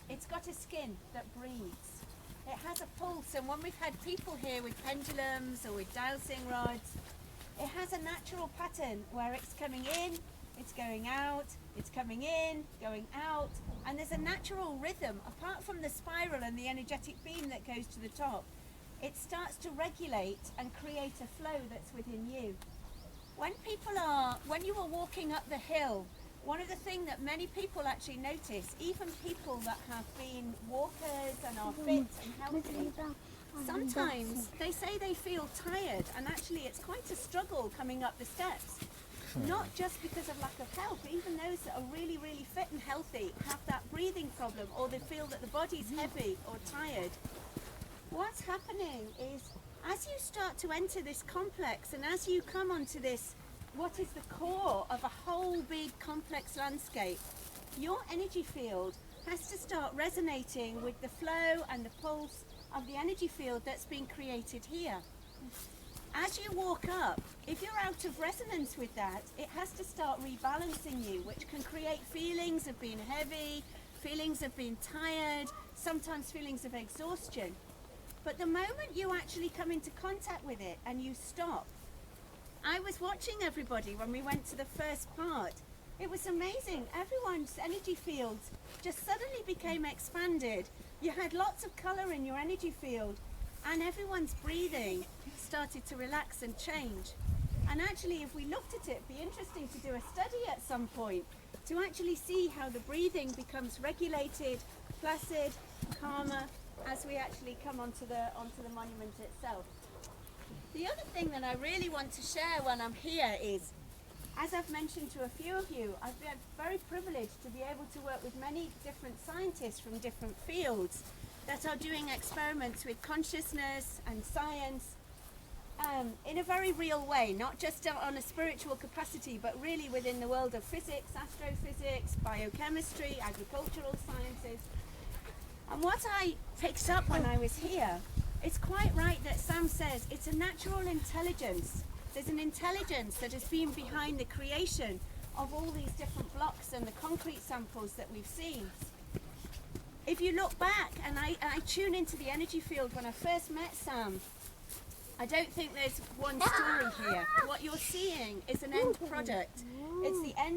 it's got a skin that breathes. It has a pulse, and when we've had people here with pendulums or with dowsing rods, it has a natural pattern where it's coming in, it's going out, it's coming in, going out, and there's a natural rhythm. Apart from the spiral and the energetic beam that goes to the top, it starts to regulate and create a flow that's within you. When you are walking up the hill, one of the things that many people actually notice, even people that have been walkers and are fit and healthy, sometimes they say they feel tired, and actually it's quite a struggle coming up the steps. Not just because of lack of health, but even those that are really, really fit and healthy have that breathing problem, or they feel that the body's heavy or tired. What's happening is, as you start to enter this complex, and as you come onto this, what is the core of a whole big complex landscape, your energy field has to start resonating with the flow and the pulse of the energy field that's been created here. As you walk up, if you're out of resonance with that, it has to start rebalancing you, which can create feelings of being heavy, feelings of being tired, sometimes feelings of exhaustion. But the moment you actually come into contact with it and you stop, I was watching everybody when we went to the first part. It was amazing. Everyone's energy fields just suddenly became expanded. You had lots of colour in your energy field, and everyone's breathing started to relax and change. And actually, if we looked at it, it'd be interesting to do a study at some point to actually see how the breathing becomes regulated, placid, calmer, as we actually come onto the monument itself. The other thing that I really want to share when I'm here is, as I've mentioned to a few of you, I've been very privileged to be able to work with many different scientists from different fields that are doing experiments with consciousness and science in a very real way, not just on a spiritual capacity, but really within the world of physics, astrophysics, biochemistry, agricultural sciences. And what I picked up when I was here, it's quite right that Sam says it's a natural intelligence. There's an intelligence that has been behind the creation of all these different blocks and the concrete samples that we've seen. If you look back, and I tune into the energy field when I first met Sam, I don't think there's one story here. What you're seeing is an end product. It's the end